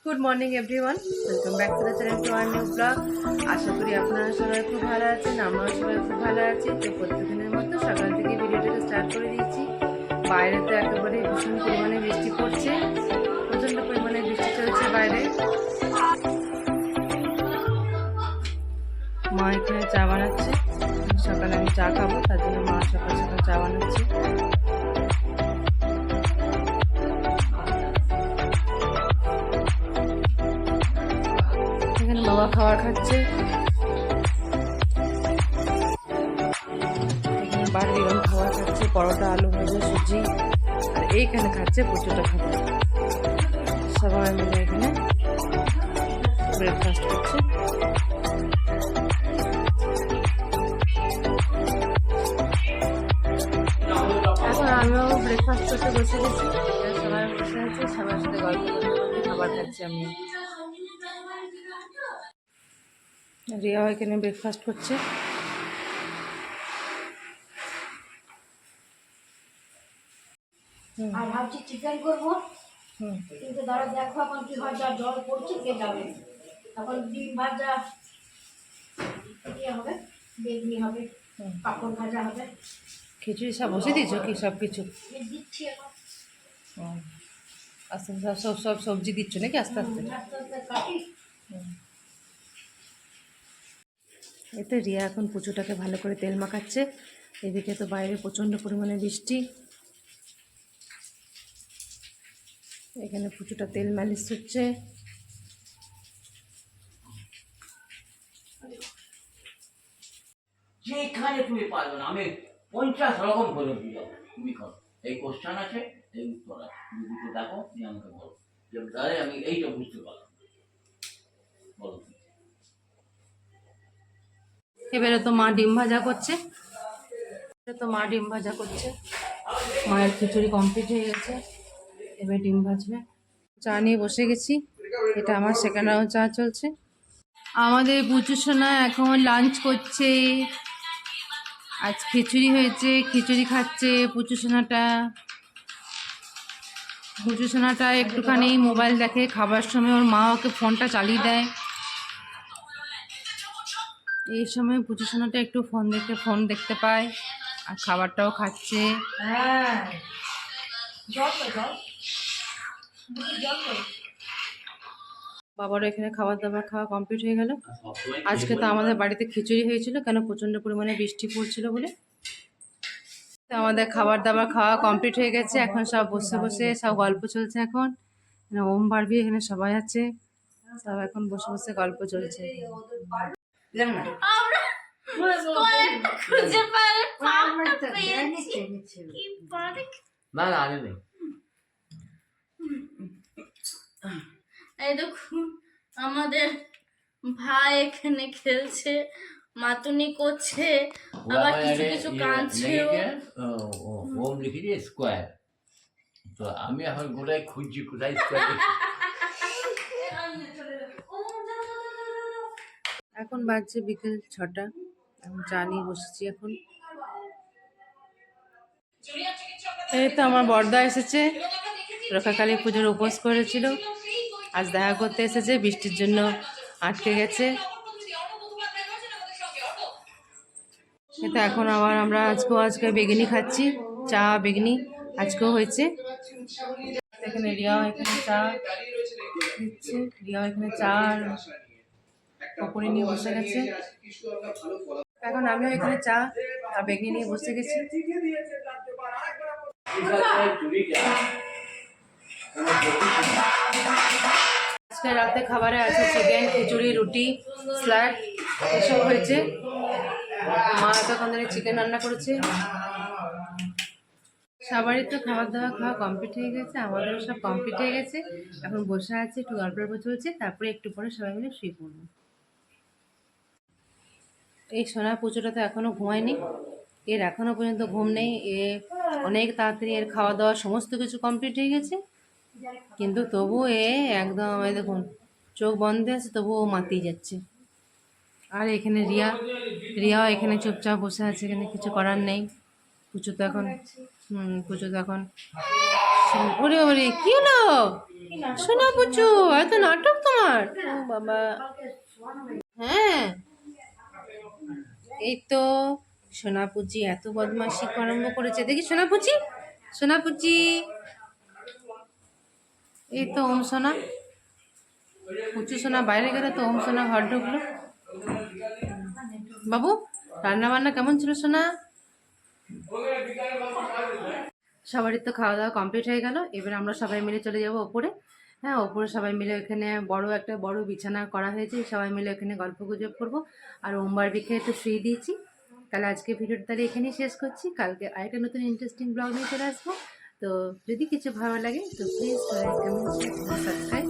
Good morning everyone, welcome back to the channel to our new blog. আশা করি আপনারা সবাই খুব ভালো আছেন, আমরাও সবাই খুব ভালো আছি। তো প্রত্যেকদিনের মতো সকাল থেকে ভিডিওটাকে স্টার্ট করে দিয়েছি। বাইরে তো একেবারে ভীষণ পরিমাণে বৃষ্টি পড়ছে, প্রচণ্ড পরিমাণে বৃষ্টি চলছে বাইরে। মা এখানে চা বানাচ্ছে, সকালে আমি চা খাবো, তার জন্য মা সকাল সকাল চা বানাচ্ছে। এখানে বাবা খাবার খাচ্ছে, এখানে বাড়ি বেগম খাবার খাচ্ছে, পরোটা, আলু ভাজা, সুজি। আর এইখানে খাচ্ছে প্রচুরটা খাবার। সবাই মিলে এখানে ব্রেকফাস্ট করছে। এখন আমিও ব্রেকফাস্ট করতে বসে গেছি, সবাই বসে আছে, সবার সাথে গল্প করতে করতে খাবার খাচ্ছি আমি। রিয়াও এখানে ব্রেকফাস্ট করছে। আর ভাবছি চিকেন করবো, কিন্তু দাঁড়া দেখো এখন কি হয়, যা জল পড়ছে কে যাবে। এখন ডিম ভাজা হবে, বেগুনি হবে, পাপড় ভাজা হবে। খিচুড়ি সব বসে দিয়েছো কি সব কিছু? দিচ্ছি এখন আস্তে আস্তে সব সব সবজি দিচ্ছ নাকি আস্তে আস্তে? আস্তে আস্তে কাটি। এতে রিয়া এখন পুচুটাকে ভালো করে তেল মাখাচ্ছে। এদিকে তো বাইরে প্রচণ্ড পরিমাণে বৃষ্টি, এখানে পুচুটা তেল মালিশ হচ্ছে। যেখানে তুমি পারবে না, আমি 50 রকম করে দিলাম, তুমি করো। এই কোশ্চেন আছে, এই উত্তর আছে, তুমি দুটো দেখো, তুমি আমাকে বলো যে দাদা আমি এইটা বুঝতে পারলাম, বলো। এবারে তো মা ডিম ভাজা করছে, মায়ের খিচুড়ি কমপ্লিট হয়ে গেছে, এবার ডিম ভাজবে। চা নিয়ে বসে গেছি, এটা আমার সেকেন্ড রাউন্ড চা চলছে। আমাদের পুচু সোনা এখন লাঞ্চ করছে, আজ খিচুড়ি হয়েছে, খিচুড়ি খাচ্ছে পুচু সোনাটা একটুখানি মোবাইল দেখে, খাবার সময় ওর মা ওকে ফোনটা চালিয়ে দেয়। এই সময় পুচু সোনাটা একটু ফোন দেখতে পায়, আর খাবারটাও খাচ্ছে। বাবারও এখানে খাওয়া কমপ্লিট হয়ে গেল। আজকে তো আমাদের বাড়িতে খিচুড়ি হয়েছিল, কেন প্রচণ্ড পরিমাণে বৃষ্টি পড়ছিল বলে। তো আমাদের খাওয়া কমপ্লিট হয়ে গেছে, এখন সব বসে বসে সব গল্প চলছে। এখন ওম বাড়বি এখানে সবাই আছে, সব এখন বসে বসে গল্প চলছে। না না আগে নেই। এই দেখুন আমাদের ভাই এখানে খেলছে, মাতুনি করছে, আবার কিছু কিছু কাঁদছে। হোম লিখেছি স্কোয়ার, তো আমি এখন গোটাই খুঁজছি কোথায় স্কোয়ার। এখন বাজছে বিকেল 6টা, আমি চা নিয়ে বসেছি এখন। এই তো আমার বড়দা এসেছে, রক্ষাকালী পুজোর উপোস করেছিল, আজ দেখা করতে এসেছে, বৃষ্টির জন্য আটকে গেছে। এটা এখন আবার আমরা আজকে বেগুনি খাচ্ছি, চা বেগুনি আজকেও হয়েছে। এখানে রিয়াও এখানে চা দিচ্ছে, রিয়াও এখানে চা আর পকোড়ি নিয়ে বসে গেছে। এখন আমিও এখানে চা আর বেগুনি নিয়ে বসে গেছি। আজকে রাতে খাবারে আছে চিকেন, খিচুড়ি, রুটি, স্যালাড এসব হয়েছে। মা তখন ধরে চিকেন রান্না করেছে। সবারই তো খাওয়া কমপ্লিট হয়ে গেছে, আমাদেরও সব কমপ্লিট হয়ে গেছে। এখন বসে আছে, একটু গল্প চলছে, তারপরে একটু পরে সবাই মিলে শুয়ে পড়বো। এই সোনা পুজোটা তো এখনো ঘুমায়নি, এর এখনো পর্যন্ত ঘুম নেই। অনেক তাড়াতাড়ি এর খাওয়া দাওয়া সমস্ত কিছু কমপ্লিট হয়ে গেছে, কিন্তু তবুও একদম দেখুন চোখ বন্ধ আছে, তবুও মাতিয়ে যাচ্ছে। আর এখানে রিয়াও এখানে চুপচাপ বসে আছে, এখানে কিছু করার নেই। পুজো তো এখন ওরে ওরে কি হলো? সোনা পুচু, এত নাটক তোমার? ও বাবা। হ্যাঁ, এই তো সোনাপুচি এত বদমাশি আরম্ভ করেছে। দেখি সোনাপুচি, সোনাপুচি, এই তো ওম সোনা। পুচু সোনা বাইরে গেলে তো ওম সোনা ঘর ঢুকলো। বাবু, রান্না বান্না কেমন ছিল সোনা? সবারই তো খাওয়া দাওয়া কমপ্লিট হয়ে গেল। এবার আমরা সবাই মিলে চলে যাব ওপরে। হ্যাঁ, ওপরে সবাই মিলে ওখানে একটা বড় বিছানা করা হয়েছে, সবাই মিলে ওখানে গল্প গুজব করবো। আর ওমবার বিকে একটু শুয়ে দিয়েছি। তাহলে আজকে ভিডিওটা তাহলে এখানেই শেষ করছি। কালকে আরেকটা নতুন ইন্টারেস্টিং ব্লগ নিয়ে চলে আসবো। তো যদি কিছু ভালো লাগে তো প্লিজ লাইক, কমেন্ট, সাবস্ক্রাইব।